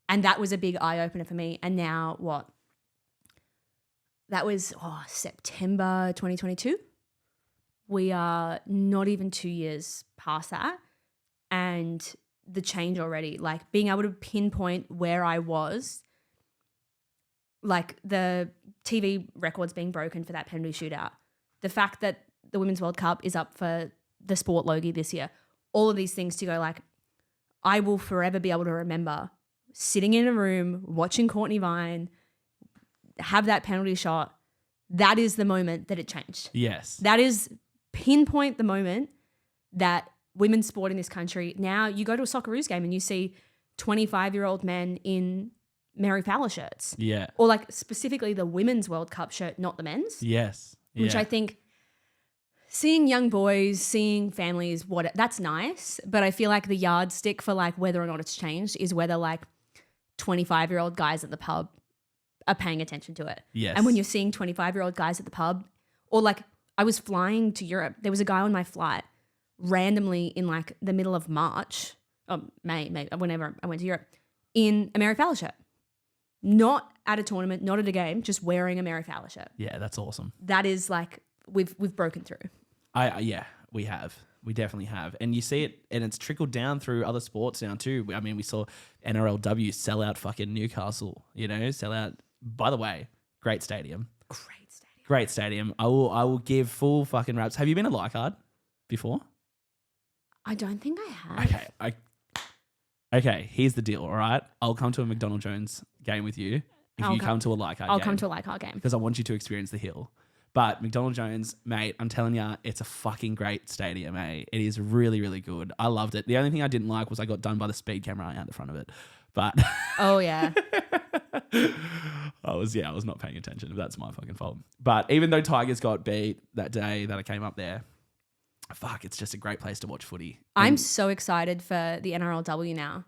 And that was a big eye-opener for me. And now what? That was September 2022. We are not even 2 years past that. And the change already, like being able to pinpoint where I was, like the TV records being broken for that penalty shootout, the fact that the Women's World Cup is up for the Sport Logie this year, all of these things to go like, I will forever be able to remember sitting in a room, watching Courtney Vine have that penalty shot. That is the moment that it changed. Yes. That is pinpoint the moment that women's sport in this country, now you go to a Socceroos game and you see 25-year-old men in Mary Fowler shirts. Yeah. Or like specifically the Women's World Cup shirt, not the men's. Yes. Yeah. Which I think seeing young boys, seeing families, that's nice. But I feel like the yardstick for like whether or not it's changed is whether like 25-year-old guys at the pub are paying attention to it. Yes. And when you're seeing 25-year-old guys at the pub, or like I was flying to Europe, there was a guy on my flight randomly in like the middle of March, or May, whenever I went to Europe, in a Mary Fowler shirt. Not at a tournament, not at a game, just wearing a Mary Fowler shirt. Yeah, that's awesome. That is like we've broken through. Yeah, we have. We definitely have. And you see it, and it's trickled down through other sports now too. I mean, we saw NRLW sell out fucking Newcastle, sell out. By the way, great stadium. Great stadium. I will give full fucking raps. Have you been at Leichhardt before? I don't think I have. Okay, here's the deal, all right? I'll come to a McDonald Jones game with you if you come to a Leichhardt game. I'll come to a Leichhardt game. Because I want you to experience the hill. But McDonald Jones, mate, I'm telling you, it's a fucking great stadium, mate. It is really, really good. I loved it. The only thing I didn't like was I got done by the speed camera out the front of it. But oh yeah. I was not paying attention. That's my fucking fault. But even though Tigers got beat that day that I came up there, fuck, it's just a great place to watch footy. I'm so excited for the NRLW now.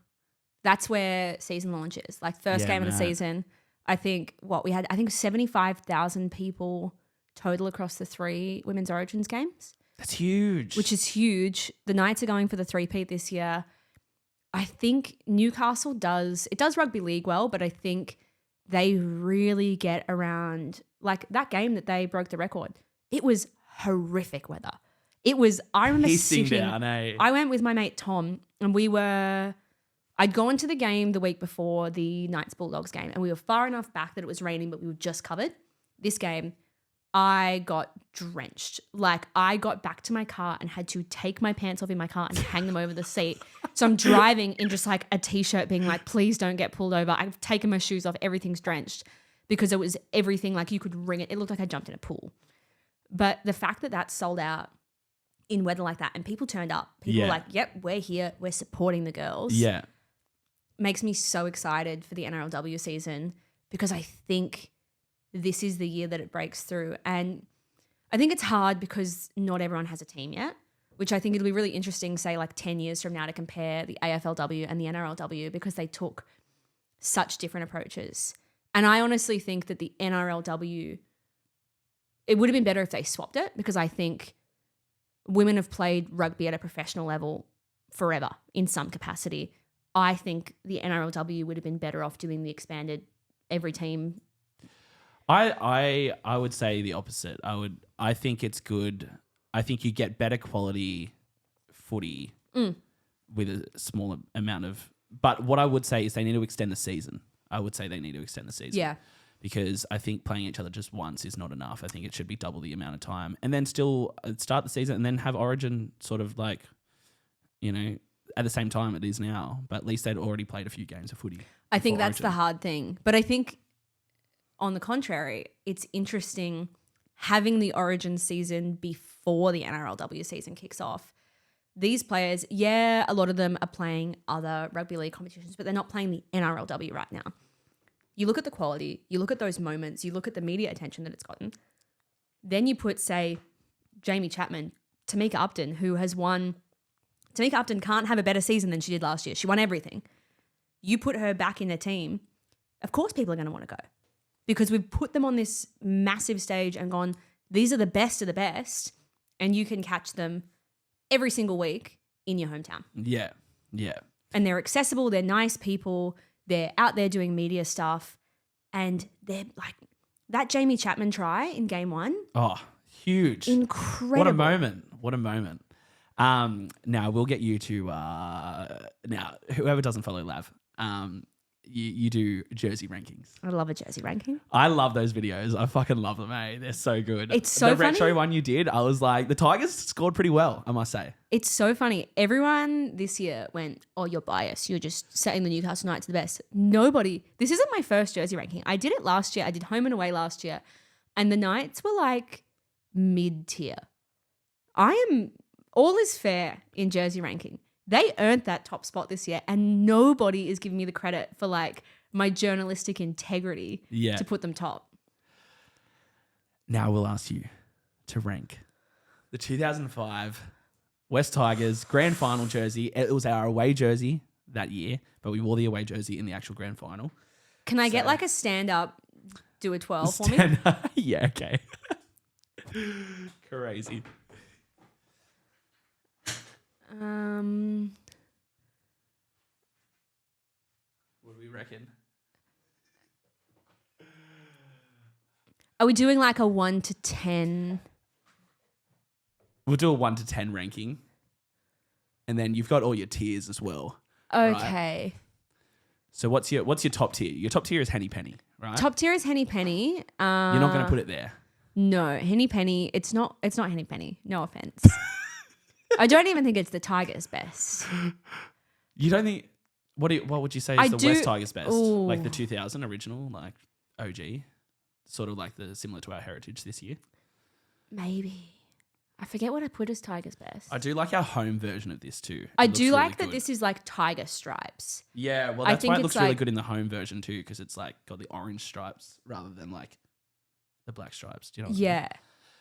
That's where season launches. Like first game of the season, I think we had 75,000 people total across the 3 Women's Origins games. That's huge. Which is huge. The Knights are going for the three-peat this year. I think Newcastle does rugby league well, but I think they really get around, like that game that they broke the record. It was horrific weather. I remember sitting down, I went with my mate Tom, and I'd gone to the game the week before the Knights Bulldogs game, and we were far enough back that it was raining, but we were just covered. This game, I got drenched. Like I got back to my car and had to take my pants off in my car and hang them over the seat. So I'm driving in just like a t-shirt being like, please don't get pulled over. I've taken my shoes off. Everything's drenched because it was everything like you could wring it. It looked like I jumped in a pool. But the fact that that's sold out in weather like that, and people turned up. People were like, yep, we're here. We're supporting the girls. Yeah. Makes me so excited for the NRLW season because I think this is the year that it breaks through. And I think it's hard because not everyone has a team yet, which I think it'll be really interesting, say like 10 years from now, to compare the AFLW and the NRLW because they took such different approaches. And I honestly think that the NRLW, it would have been better if they swapped it because I think women have played rugby at a professional level forever in some capacity. I think the NRLW would have been better off doing the expanded every team. I would say the opposite. I think it's good. I think you get better quality footy with a small amount of. But what I would say is they need to extend the season. I would say they need to extend the season. Yeah. Because I think playing each other just once is not enough. I think it should be double the amount of time, and then still start the season and then have Origin sort of like, you know, at the same time it is now. But at least they'd already played a few games of footy. I think that's Origin. the hard thing. But I think on the contrary, it's interesting having the Origin season before the NRLW season kicks off. These players, yeah, a lot of them are playing other rugby league competitions, but they're not playing the NRLW right now. You look at the quality, you look at those moments, you look at the media attention that it's gotten. Then you put, say, Jamie Chapman, Tamika Upton, who has won. Tamika Upton can't have a better season than she did last year. She won everything. You put her back in the team, of course people are going to want to go because we've put them on this massive stage and gone, these are the best of the best, and you can catch them every single week in your hometown. Yeah, yeah. And they're accessible, they're nice people, they're out there doing media stuff, and they're like, that Jamie Chapman try in game 1. Oh, huge. Incredible. What a moment. What a moment. Now, we'll get you to, now, whoever doesn't follow Lav, you do jersey rankings. I love a jersey ranking. I love those videos. I fucking love them, eh? They're so good. It's so the funny. retro one you did, I was like, the Tigers scored pretty well, I must say. It's so funny. Everyone this year went, oh, you're biased. You're just saying the Newcastle Knights are the best. Nobody. This isn't my first jersey ranking. I did it last year. I did home and away last year. And the Knights were like mid-tier. All is fair in jersey ranking. They earned that top spot this year, and nobody is giving me the credit for like my journalistic integrity to put them top. Now we'll ask you to rank the 2005 West Tigers grand final jersey. It was our away jersey that year, but we wore the away jersey in the actual grand final. Can I get like a stand-up, do a 12 for me? Yeah, okay. Crazy. What do we reckon? Are we doing like a 1 to 10? We'll do a 1 to 10 ranking. And then you've got all your tiers as well. Okay. Right? So what's your top tier? Your top tier is Henny Penny, right? Top tier is Henny Penny. You're not going to put it there. No, Henny Penny. It's not Henny Penny. No offense. I don't even think it's the Tigers' best. You don't think? What would you say is the West Tigers' best? Ooh. Like the 2000 original, like OG, sort of like the similar to our heritage this year. Maybe. I forget what I put as Tigers' best. I do like our home version of this too. I do like that this is like tiger stripes. Yeah, well, that's why it looks really good in the home version too, because it's like got the orange stripes rather than like the black stripes. Do you know what I mean? Yeah.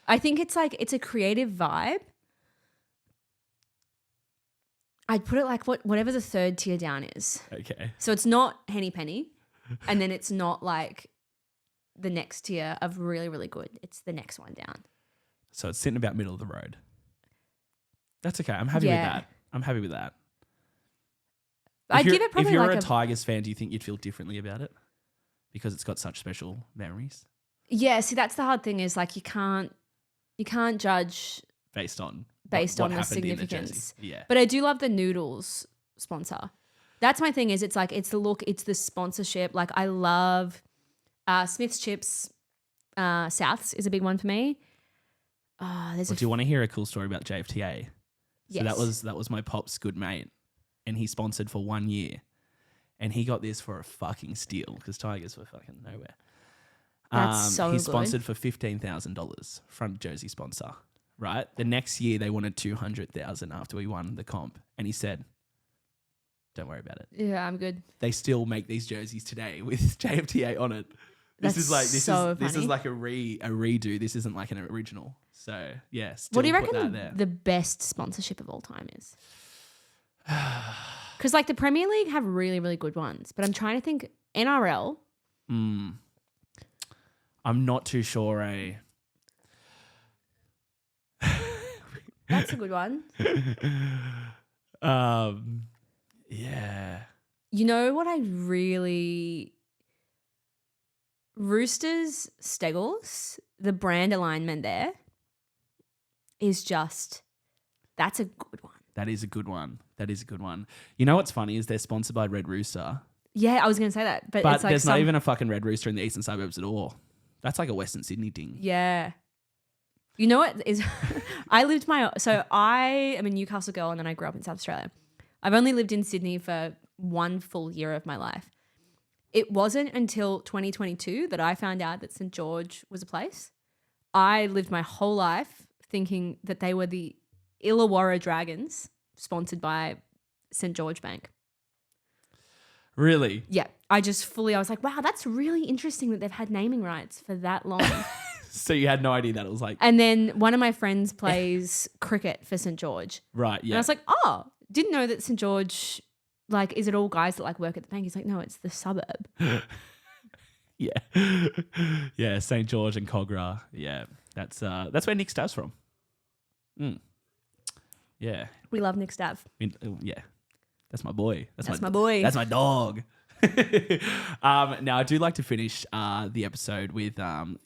I think it's like, it's a creative vibe. I'd put it like whatever the third tier down is. Okay. So it's not Henny Penny, and then it's not like the next tier of really, really good. It's the next one down. So it's sitting about middle of the road. That's okay. I'm happy with that. I'm happy with that. I'd give it probably if you're like a Tigers fan, do you think you'd feel differently about it? Because it's got such special memories? Yeah, see, that's the hard thing is like you can't judge Based on what the significance. Yeah. But I do love the noodles sponsor. That's my thing is it's like, it's the look, it's the sponsorship. Like I love Smith's Chips, Souths is a big one for me. Do you want to hear a cool story about JFTA? So Yes. that was my pop's good mate, and he sponsored for 1 year, and he got this for a fucking steal because Tigers were fucking nowhere. That's so He good. sponsored for $15,000 front jersey sponsor, right? The next year they wanted 200,000 after we won the comp, and he said, "Don't worry about it." Yeah, I'm good. They still make these jerseys today with JFTA on it. This is like this is like a redo. This isn't like an original. So yeah, still what do you put that reckon there. the best sponsorship of all time is? Because like the Premier League have really, really good ones, but I'm trying to think NRL. I'm not too sure. That's a good one. Yeah. You know what I really... Roosters, Steggles, the brand alignment there is just... That's a good one. That is a good one. You know what's funny is they're sponsored by Red Rooster. Yeah, I was going to say that. But it's like there's not even a fucking Red Rooster in the eastern suburbs at all. That's like a Western Sydney thing. Yeah. You know what is... So I am a Newcastle girl and then I grew up in South Australia. I've only lived in Sydney for 1 full year of my life. It wasn't until 2022 that I found out that St. George was a place. I lived my whole life thinking that they were the Illawarra Dragons, sponsored by St. George Bank. Really? Yeah. I was like, wow, that's really interesting that they've had naming rights for that long. So you had no idea that it was like... And then one of my friends plays cricket for St. George. Right, yeah. And I was like, oh, didn't know that St. George, like, is it all guys that like work at the bank? He's like, no, it's the suburb. Yeah. Yeah, St. George and Cogra. Yeah. That's where Nick Stav's from. Yeah. We love Nick Stav. Yeah. That's my boy. That's my boy. That's my dog. Now, I do like to finish the episode with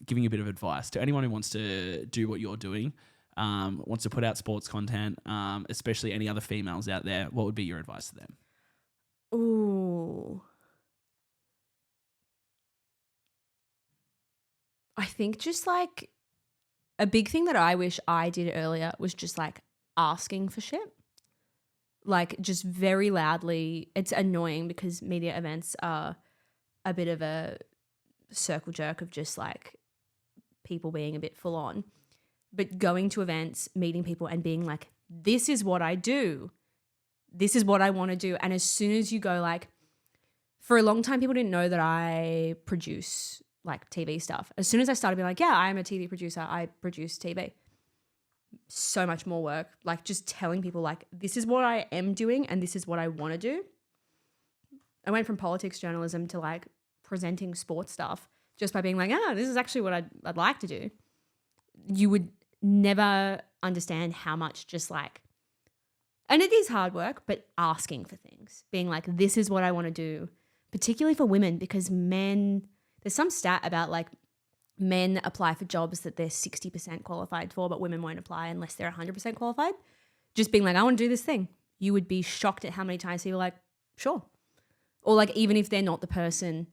giving a bit of advice to anyone who wants to do what you're doing, wants to put out sports content, especially any other females out there. What would be your advice to them? Ooh. I think just like a big thing that I wish I did earlier was just like asking for shit. Like just very loudly. It's annoying because media events are a bit of a circle jerk of just like people being a bit full on. But going to events, meeting people and being like, this is what I do. This is what I want to do. And as soon as you go like, for a long time, people didn't know that I produce like TV stuff. As soon as I started being like, yeah, I'm a TV producer, I produce TV. So much more work. Like just telling people like, this is what I am doing and this is what I want to do. I went from politics journalism to like presenting sports stuff just by being like, this is actually what I'd like to do. You would never understand how much just like, and it is hard work, but asking for things, being like, this is what I want to do, particularly for women, because men, there's some stat about like men apply for jobs that they're 60% qualified for, but women won't apply unless they're 100% qualified. Just being like, I want to do this thing. You would be shocked at how many times people are like, sure. Or like, even if they're not the person,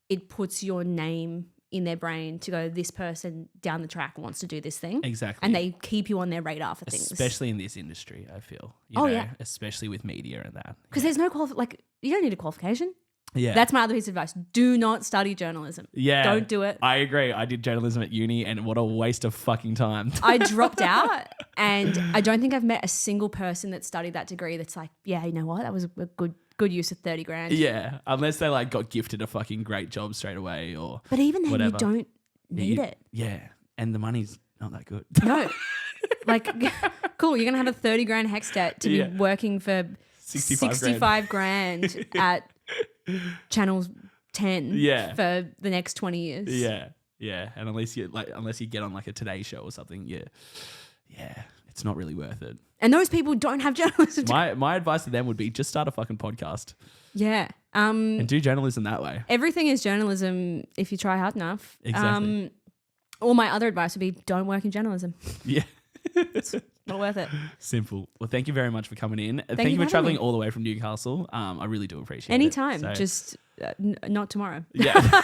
it puts your name in their brain to go, this person down the track wants to do this thing. Exactly. And they keep you on their radar for things. Especially in this industry, I feel. You know, yeah. Especially with media and that. Because there's no you don't need a qualification. Yeah. That's my other piece of advice. Do not study journalism. Yeah. Don't do it. I agree. I did journalism at uni and what a waste of fucking time. I dropped out and I don't think I've met a single person that studied that degree that's like, yeah, you know what? That was a good use of 30 grand. Yeah. Unless they like got gifted a fucking great job straight away or But even then whatever. you don't need it. Yeah. And the money's not that good. No. Like, cool. You're going to have a 30 grand hex debt to be working for 65 grand at Channel 10 for the next 20 years. Yeah. Yeah. And unless you get on like a Today Show or something, yeah, it's not really worth it. And those people don't have journalism. My advice to them would be just start a fucking podcast. Yeah. And do journalism that way. Everything is journalism if you try hard enough. Exactly. Or my other advice would be don't work in journalism. Yeah. It's not worth it. Simple. Well, thank you very much for coming in. Thank you for for traveling me. all the way from Newcastle. I really do appreciate Anytime, it. just not tomorrow. Yeah.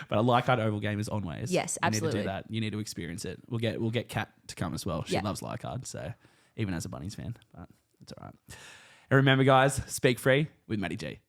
But a Leichhardt Oval game is always. Yes, you absolutely. need to do that. You need to experience it. We'll get Kat to come as well. She loves Leichhardt, so even as a Bunnies fan, but it's all right. And remember, guys, speak free with MattyG.